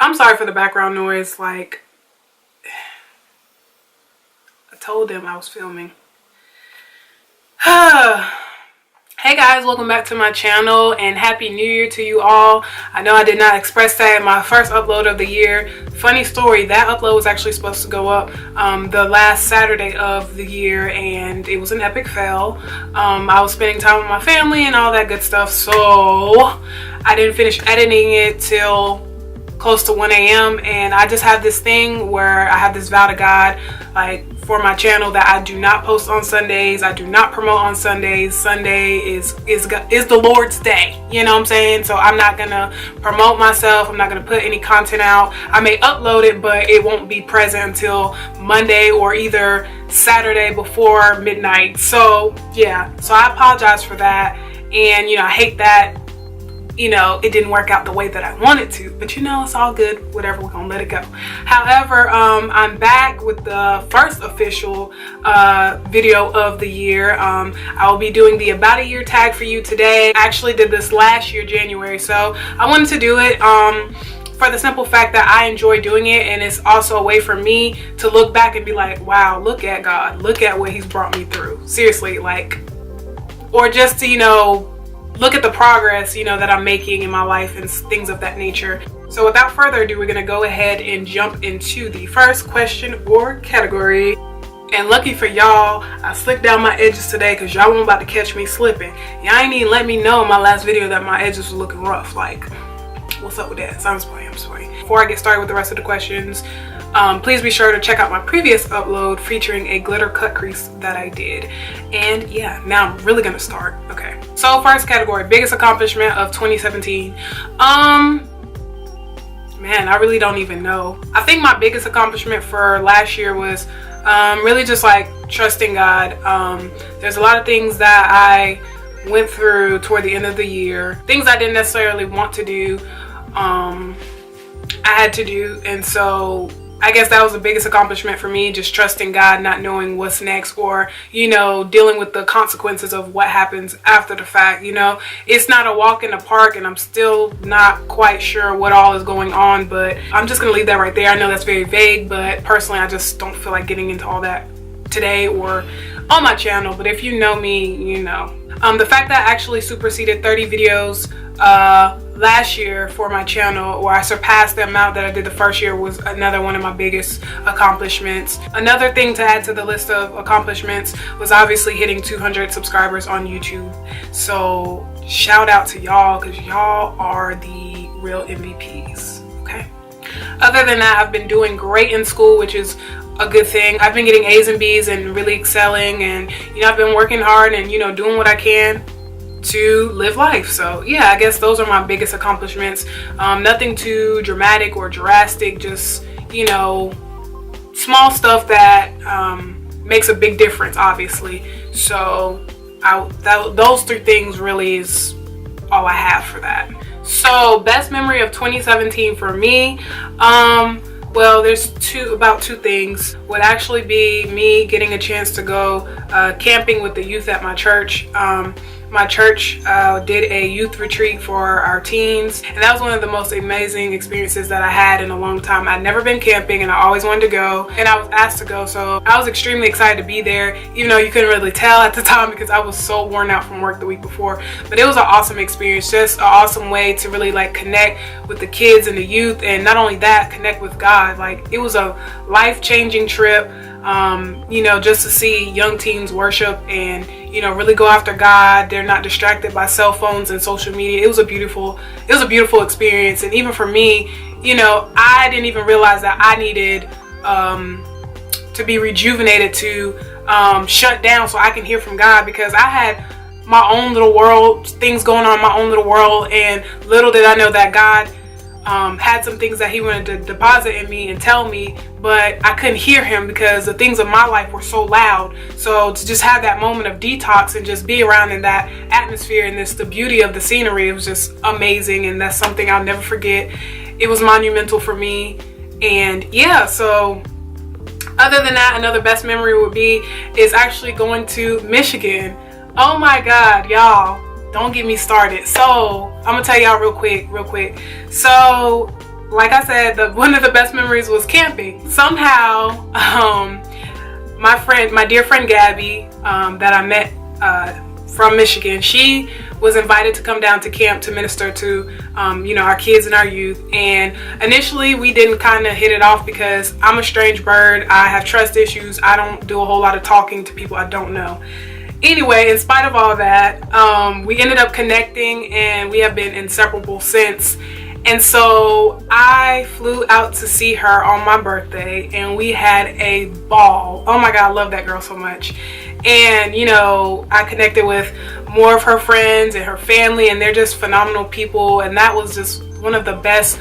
I'm sorry for the background noise. Like, I told them I was filming. Hey guys, welcome back to my channel and happy new year to you all. I know I did not express that in my first upload of the year. Funny story, that upload was actually supposed to go up the last Saturday of the year, and it was an epic fail. I was spending time with my family and all that good stuff, so I didn't finish editing it till close to 1 a.m. and I just have this thing where I have this vow to God, like, for my channel, that I do not post on Sundays. I do not promote on Sundays. Sunday is the Lord's day, you know what I'm saying? So I'm not gonna promote myself. I'm not gonna put any content out. I may upload it, but it won't be present until Monday or either Saturday before midnight. So yeah, so I apologize for that, and you know, I hate that, you know, it didn't work out the way that I wanted to, but you know, it's all good, whatever, we're gonna let it go. However, I'm back with the first official video of the year. I will be doing the about a year tag for you today. I actually did this last year, January, so I wanted to do it for the simple fact that I enjoy doing it, and it's also a way for me to look back and be like, wow, look at God, look at what he's brought me through. Seriously, like, or just to, you know, look at the progress, you know, that I'm making in my life and things of that nature. So without further ado, we're gonna go ahead and jump into the first question or category. And lucky for y'all, I slicked down my edges today because y'all weren't about to catch me slipping. Y'all ain't even let me know in my last video that my edges were looking rough. Like, what's up with that? So I'm just playing. Before I get started with the rest of the questions, please be sure to check out my previous upload featuring a glitter cut crease that I did. And yeah, now I'm really gonna start. Okay, so first category, biggest accomplishment of 2017. Man, I really don't even know. I think my biggest accomplishment for last year was really just like trusting God. There's a lot of things that I went through toward the end of the year, things I didn't necessarily want to do, I had to do, and so I guess that was the biggest accomplishment for me, just trusting God, not knowing what's next, or, you know, dealing with the consequences of what happens after the fact. You know, it's not a walk in the park, and I'm still not quite sure what all is going on, but I'm just gonna leave that right there. I know that's very vague, but personally I just don't feel like getting into all that today or on my channel. But if you know me, you know. The fact that I actually superseded 30 videos last year for my channel, or I surpassed the amount that I did the first year, was another one of my biggest accomplishments. Another thing to add to the list of accomplishments was obviously hitting 200 subscribers on YouTube. So shout out to y'all, because y'all are the real MVPs, okay? Other than that, I've been doing great in school, which is a good thing. I've been getting A's and B's and really excelling, and you know, I've been working hard and, you know, doing what I can to live life. So yeah, I guess those are my biggest accomplishments. Nothing too dramatic or drastic, just, you know, small stuff that makes a big difference, obviously. So those three things really is all I have for that. So best memory of 2017 for me, well, there's about two things. Would actually be me getting a chance to go camping with the youth at my church. My church did a youth retreat for our teens, and that was one of the most amazing experiences that I had in a long time. I'd never been camping, and I always wanted to go, and I was asked to go, so I was extremely excited to be there, even though you couldn't really tell at the time because I was so worn out from work the week before. But it was an awesome experience, just an awesome way to really like connect with the kids and the youth, and not only that, connect with God. Like, it was a life-changing trip. You know, just to see young teens worship and, you know, really go after God. They're not distracted by cell phones and social media. It was a beautiful experience. And even for me, you know, I didn't even realize that I needed to be rejuvenated, to shut down so I can hear from God, because I had my own little world, things going on in my own little world, and little did I know that God had some things that he wanted to deposit in me and tell me, but I couldn't hear him because the things of my life were so loud. So to just have that moment of detox and just be around in that atmosphere and the beauty of the scenery, it was just amazing, and that's something I'll never forget. It was monumental for me. And yeah, so other than that, another best memory would be is actually going to Michigan. Oh my God, y'all, don't get me started. So I'm gonna tell y'all real quick. So like I said, one of the best memories was camping. Somehow, my dear friend Gabby, that I met from Michigan, she was invited to come down to camp to minister to our kids and our youth. And initially we didn't kind of hit it off because I'm a strange bird. I have trust issues. I don't do a whole lot of talking to people I don't know. Anyway, in spite of all that, we ended up connecting, and we have been inseparable since. And so I flew out to see her on my birthday, and we had a ball. Oh my God, I love that girl so much. And I connected with more of her friends and her family, and they're just phenomenal people. And that was just one of the best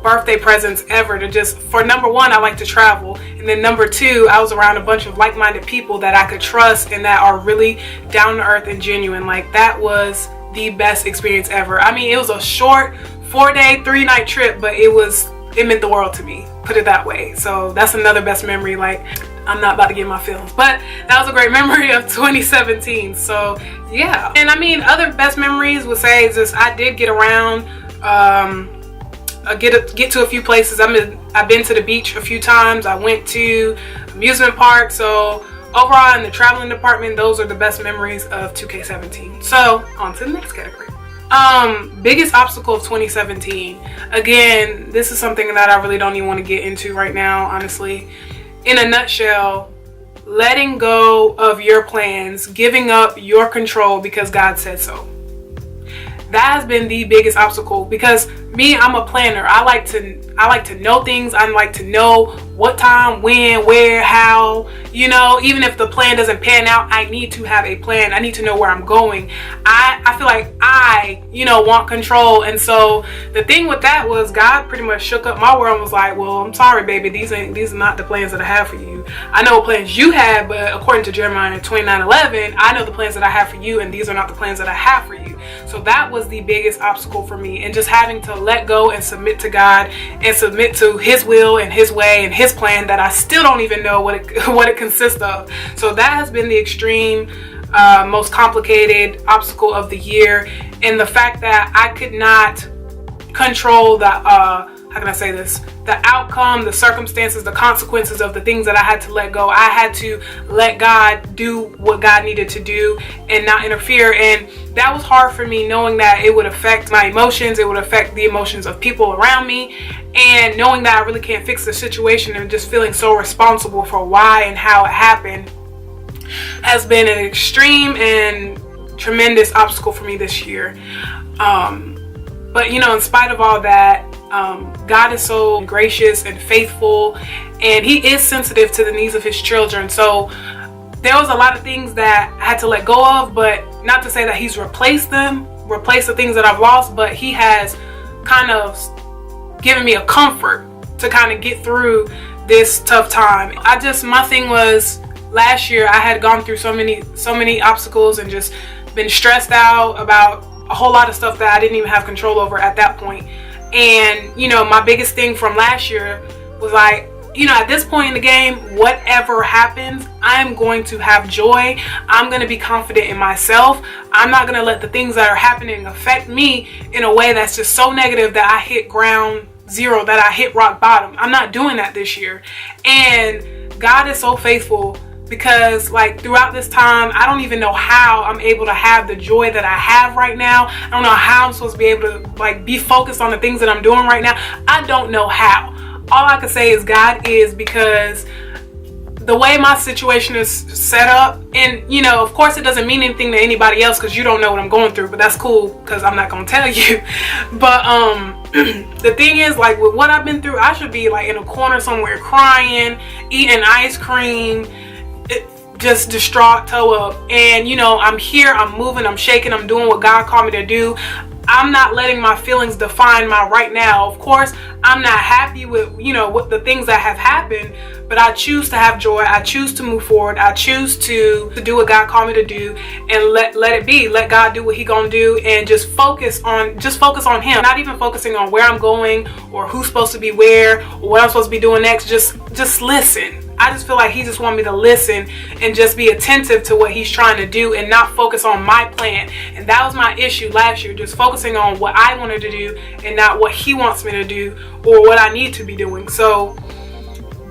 birthday presents ever. For number one, I like to travel, and then number two, I was around a bunch of like-minded people that I could trust and that are really down to earth and genuine. Like, that was the best experience ever. I mean, it was a short 4-day, 3-night trip, but it meant the world to me, put it that way. So that's another best memory. Like, I'm not about to get my feelings, but that was a great memory of 2017. So yeah. And I mean, other best memories would say is just I did get around, get to a few places. I've been to the beach a few times. I went to amusement park. So overall, in the traveling department, those are the best memories of 2K17. So on to the next category. Biggest obstacle of 2017. Again, this is something that I really don't even want to get into right now, honestly. In a nutshell, letting go of your plans, giving up your control because God said so. That has been the biggest obstacle, because me, I'm a planner. I like to know things. I like to know what time, when, where, how, even if the plan doesn't pan out, I need to have a plan. I need to know where I'm going. I feel like I want control. And so the thing with that was God pretty much shook up my world and was like, well, I'm sorry, baby. These are not the plans that I have for you. I know what plans you have, but according to Jeremiah 29:11, I know the plans that I have for you, and these are not the plans that I have for you. So that was the biggest obstacle for me, and just having to let go and submit to God and submit to His will and His way and His plan that I still don't even know what it consists of. So that has been the extreme, most complicated obstacle of the year, and the fact that I could not control the outcome, the circumstances, the consequences of the things that I had to let go. I had to let God do what God needed to do and not interfere. And that was hard for me, knowing that it would affect my emotions, it would affect the emotions of people around me, and knowing that I really can't fix the situation, and just feeling so responsible for why and how it happened has been an extreme and tremendous obstacle for me this year. But in spite of all that, God is so gracious and faithful, and He is sensitive to the needs of His children. So there was a lot of things that I had to let go of, but not to say that He's replaced the things that I've lost, but He has kind of given me a comfort to kind of get through this tough time. My thing was, last year I had gone through so many obstacles and just been stressed out about a whole lot of stuff that I didn't even have control over at that point. And my biggest thing from last year was like, at this point in the game, whatever happens, I'm going to have joy. I'm going to be confident in myself. I'm not going to let the things that are happening affect me in a way that's just so negative that I hit ground zero, that I hit rock bottom. I'm not doing that this year. And God is so faithful, because throughout this time, I don't even know how I'm able to have the joy that I have right now. I don't know how I'm supposed to be able to be focused on the things that I'm doing right now. I don't know how. All I can say is God is, because the way my situation is set up, and of course it doesn't mean anything to anybody else because you don't know what I'm going through, but that's cool because I'm not going to tell you. But the thing is, with what I've been through, I should be in a corner somewhere crying, eating ice cream, just distraught, toe up. And I'm here, I'm moving, I'm shaking, I'm doing what God called me to do. I'm not letting my feelings define my right now. Of course, I'm not happy with what the things that have happened, but I choose to have joy. I choose to move forward. I choose to do what God called me to do, and let it be. Let God do what He gonna do, and just focus on Him. Not even focusing on where I'm going or who's supposed to be where or what I'm supposed to be doing next. Just listen. I just feel like he just wanted me to listen and just be attentive to what he's trying to do and not focus on my plan. And that was my issue last year, just focusing on what I wanted to do and not what he wants me to do or what I need to be doing. So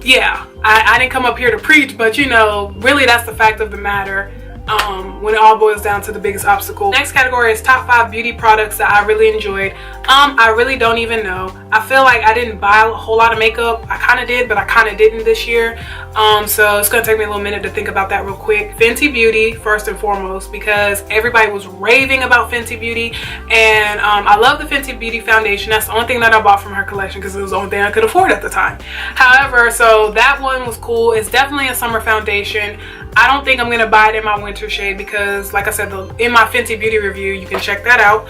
yeah, I didn't come up here to preach, but you know, really that's the fact of the matter. When it all boils down to the biggest obstacle. Next category is top 5 beauty products that I really enjoyed. I really don't even know. I feel like I didn't buy a whole lot of makeup. I kind of did, but I kind of didn't this year. So it's gonna take me a little minute to think about that real quick. Fenty Beauty first and foremost, because everybody was raving about Fenty Beauty, and I love the Fenty Beauty foundation. That's the only thing that I bought from her collection because it was the only thing I could afford at the time. However, so that one was cool. It's definitely a summer foundation. I don't think I'm gonna buy it in my winter shade because, like I said, in my Fenty Beauty review, you can check that out.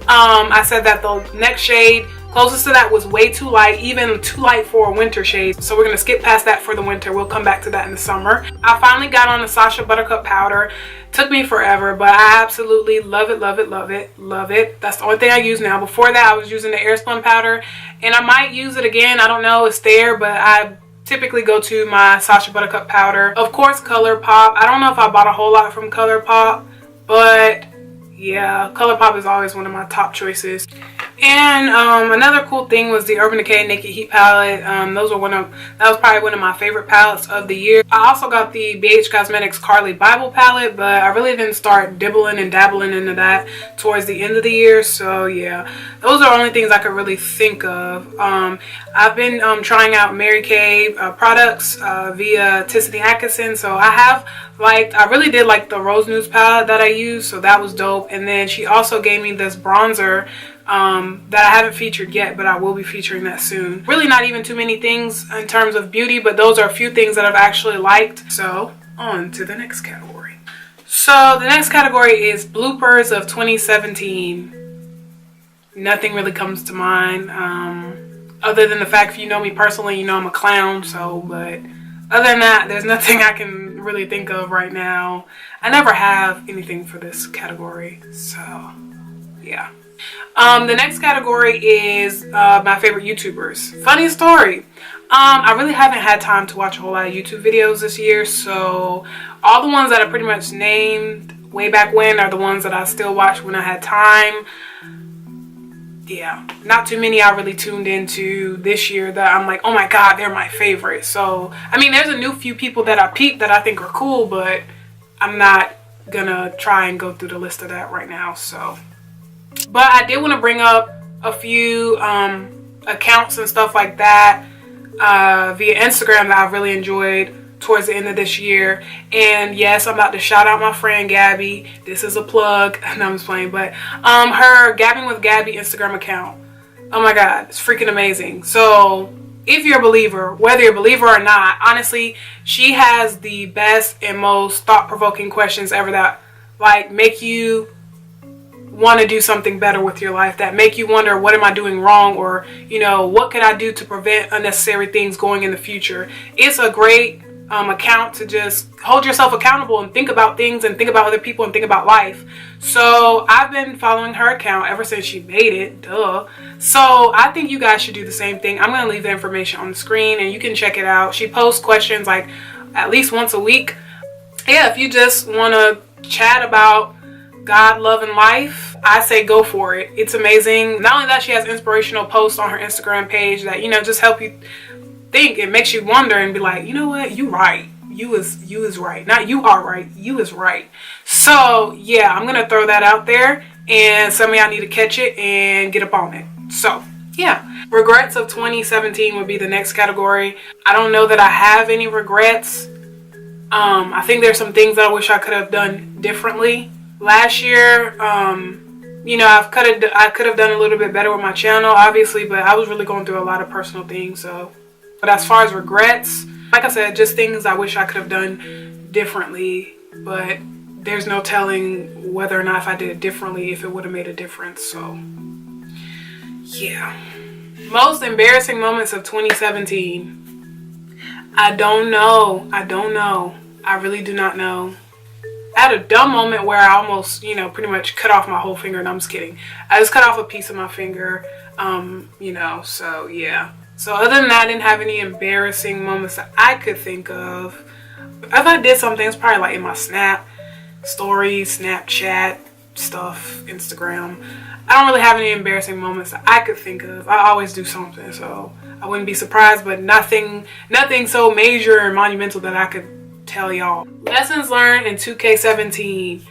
I said that the next shade closest to that was way too light, even too light for a winter shade. So we're gonna skip past that for the winter. We'll come back to that in the summer. I finally got on the Sacha Buttercup powder. Took me forever, but I absolutely love it, love it, love it, love it. That's the only thing I use now. Before that, I was using the Airspun powder, and I might use it again. I don't know. It's there, but I typically go to my Sacha Buttercup powder. Of course, ColourPop. I don't know if I bought a whole lot from ColourPop, but yeah, ColourPop is always one of my top choices. And another cool thing was the Urban Decay Naked Heat palette. That was probably one of my favorite palettes of the year. I also got the BH Cosmetics Carli Bybel palette, but I really didn't start dibbling and dabbling into that towards the end of the year. So yeah, those are the only things I could really think of. I've been trying out Mary Kay products via Tiffany Atkinson. So I really did like the Rose Nudes palette that I used, so that was dope. And then she also gave me this bronzer that I haven't featured yet, but I will be featuring that soon. Really not even too many things in terms of beauty, but those are a few things that I've actually liked. So on to the next category. So the next category is bloopers of 2017. Nothing really comes to mind other than the fact, if you know me personally, you know I'm a clown. So, but other than that, there's nothing I can really think of right now. I never have anything for this category, so yeah. The next category is my favorite YouTubers. Funny story. I really haven't had time to watch a whole lot of YouTube videos this year, so all the ones that I pretty much named way back when are the ones that I still watch when I had time. Yeah, not too many I really tuned into this year that I'm like, oh my god, they're my favorite. So, I mean, there's a new few people that I peeped that I think are cool, but I'm not gonna try and go through the list of that right now, so. But I did want to bring up a few accounts and stuff like that via Instagram that I've really enjoyed towards the end of this year. And yes, I'm about to shout out my friend Gabby. This is a plug. No, I'm just playing. But her Gabbing with Gabby Instagram account. Oh my god, it's freaking amazing. So if you're a believer, whether you're a believer or not, honestly, she has the best and most thought-provoking questions ever that like make you want to do something better with your life, that make you wonder, what am I doing wrong, or you know, what can I do to prevent unnecessary things going in the future. It's a great account to just hold yourself accountable and think about things and think about other people and think about life. So I've been following her account ever since she made it, duh. So I think you guys should do the same thing. I'm going to leave the information on the screen and you can check it out. She posts questions like at least once a week. Yeah, if you just want to chat about God, love, and life, I say go for it. It's amazing. Not only that, she has inspirational posts on her Instagram page that, you know, just help you think. It makes you wonder and be like, you know what, you right. You is right. Not you are right. You is right. So yeah, I'm gonna throw that out there, and some of y'all need to catch it and get up on it. So yeah, regrets of 2017 would be the next category. I don't know that I have any regrets. I think there's some things that I wish I could have done differently last year. You know, I could have done a little bit better with my channel, obviously, but I was really going through a lot of personal things. So, but as far as regrets, like I said, just things I wish I could have done differently, but there's no telling whether or not if I did it differently, if it would have made a difference. So yeah. Most embarrassing moments of 2017. I don't know. I really do not know. I had a dumb moment where I almost, you know, pretty much cut off my whole finger. And I'm just kidding. I just cut off a piece of my finger, you know, so yeah. So other than that, I didn't have any embarrassing moments that I could think of. If I did something, it's probably like in my Snap stories, Snapchat stuff, Instagram. I don't really have any embarrassing moments that I could think of. I always do something, so I wouldn't be surprised, but nothing so major and monumental that I could tell y'all. Lessons learned in 2K17.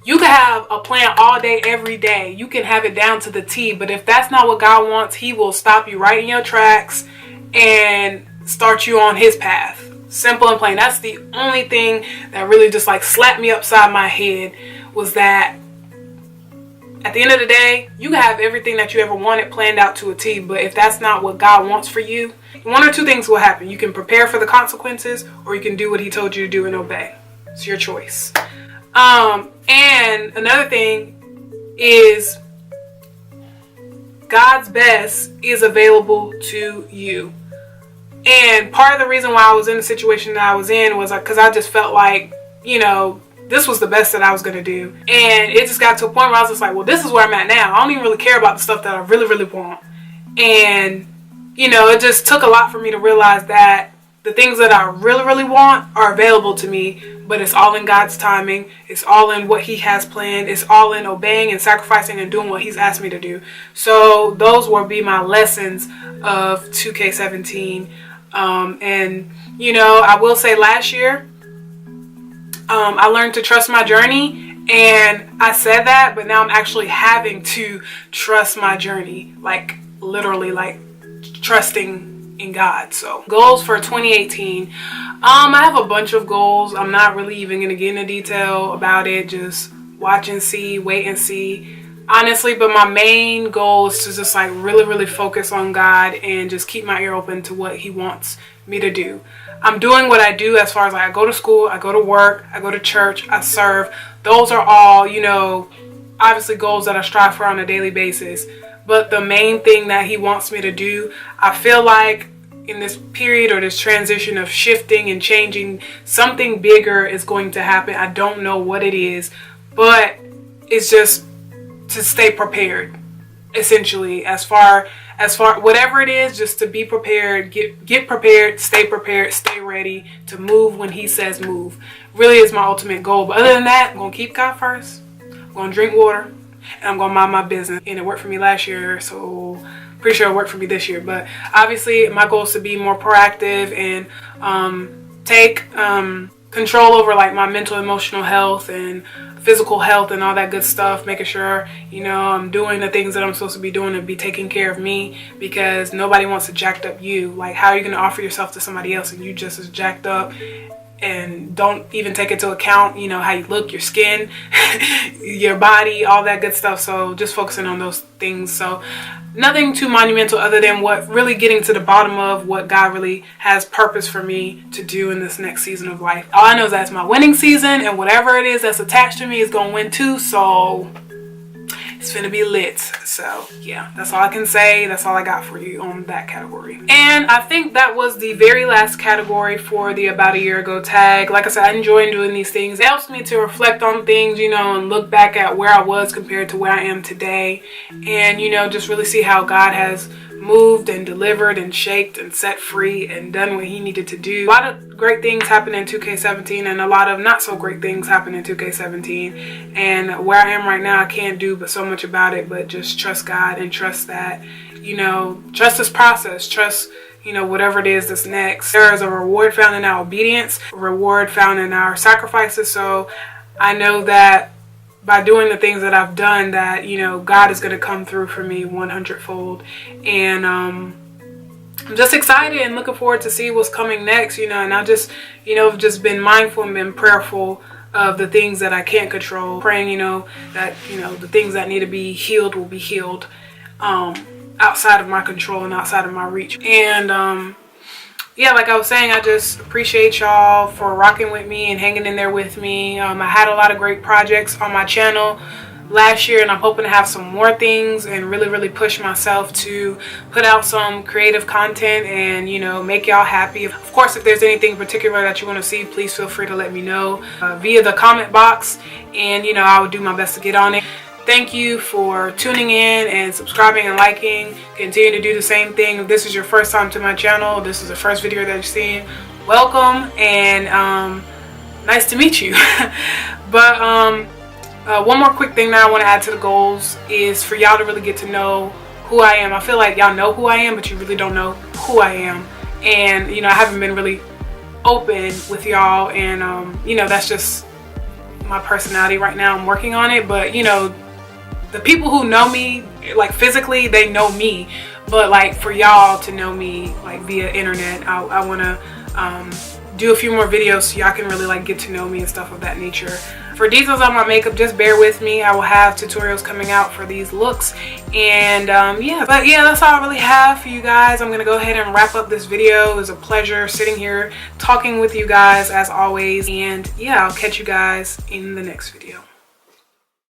You can have a plan all day, every day. You can have it down to the T, but if that's not what God wants, he will stop you right in your tracks and start you on his path. Simple and plain. That's the only thing that really just like slapped me upside my head, was that at the end of the day, you can have everything that you ever wanted planned out to a T, but if that's not what God wants for you, one or two things will happen. You can prepare for the consequences, or you can do what he told you to do and obey. It's your choice. And another thing is, God's best is available to you. And part of the reason why I was in the situation that I was in was because I just felt like, you know, this was the best that I was going to do. And it just got to a point where I was just like, well, this is where I'm at now. I don't even really care about the stuff that I really, really want. And, you know, it just took a lot for me to realize that the things that I really, really want are available to me, but it's all in God's timing. It's all in what he has planned. It's all in obeying and sacrificing and doing what he's asked me to do. So those will be my lessons of 2K17. And, you know, I will say last year, I learned to trust my journey, and I said that, but now I'm actually having to trust my journey, like literally like trusting in God. So goals for 2018. I have a bunch of goals. I'm not really even going to get into detail about it. Just watch and see, wait and see. Honestly, but my main goal is to just like really, really focus on God and just keep my ear open to what he wants me to do. I'm doing what I do as far as like I go to school, I go to work, I go to church, I serve. Those are all, you know, obviously goals that I strive for on a daily basis. But the main thing that he wants me to do, I feel like in this period or this transition of shifting and changing, something bigger is going to happen. I don't know what it is, but it's just to stay prepared, essentially, as far whatever it is, just to be prepared, get prepared, stay ready to move when he says move. Really is my ultimate goal. But other than that, I'm gonna keep God first. I'm gonna drink water, and I'm gonna mind my business. And it worked for me last year, so pretty sure it worked for me this year. But obviously my goal is to be more proactive and take control over like my mental, emotional health and physical health and all that good stuff, making sure, you know, I'm doing the things that I'm supposed to be doing to be taking care of me, because nobody wants to jacked up you. Like, how are you going to offer yourself to somebody else and you just as jacked up and don't even take into account, you know, how you look, your skin, your body, all that good stuff. So just focusing on those things. So nothing too monumental other than what really getting to the bottom of what God really has purpose for me to do in this next season of life. All I know is that it's my winning season, and whatever it is that's attached to me is going to win too. So it's finna be lit. So yeah, that's all I can say. That's all I got for you on that category. And I think that was the very last category for the about a year ago tag. Like I said, I enjoy doing these things. It helps me to reflect on things, you know, and look back at where I was compared to where I am today. And, you know, just really see how God has moved and delivered and shaped and set free and done what he needed to do. A lot of great things happen in 2K17 and a lot of not so great things happen in 2K17. And where I am right now, I can't do but so much about it, but just trust God and trust that, you know, trust this process, trust, you know, whatever it is that's next. There is a reward found in our obedience, a reward found in our sacrifices. So I know that by doing the things that I've done, that, you know, God is going to come through for me 100-fold. And I'm just excited and looking forward to see what's coming next, you know. And I just, you know, just been mindful and been prayerful of the things that I can't control, praying, you know, that, you know, the things that need to be healed will be healed outside of my control and outside of my reach. And yeah, like I was saying, I just appreciate y'all for rocking with me and hanging in there with me. I had a lot of great projects on my channel last year, and I'm hoping to have some more things and really, really push myself to put out some creative content and, you know, make y'all happy. Of course, if there's anything particular that you want to see, please feel free to let me know via the comment box, and, you know, I will do my best to get on it. thank you for tuning in and subscribing and liking. Continue to do the same thing. If this is your first time to my channel, this is the first video that you've seen, welcome, and nice to meet you. But one more quick thing that I want to add to the goals is for y'all to really get to know who I am. I feel like y'all know who I am, but you really don't know who I am. And, you know, I haven't been really open with y'all, and, you know, that's just my personality right now. I'm working on it, but, you know, the people who know me, like physically, they know me. But, like, for y'all to know me, like, via internet, I want to do a few more videos so y'all can really, like, get to know me and stuff of that nature. For details on my makeup, just bear with me. I will have tutorials coming out for these looks. And yeah, but yeah, that's all I really have for you guys. I'm gonna go ahead and wrap up this video. It was a pleasure sitting here talking with you guys as always. And yeah, I'll catch you guys in the next video.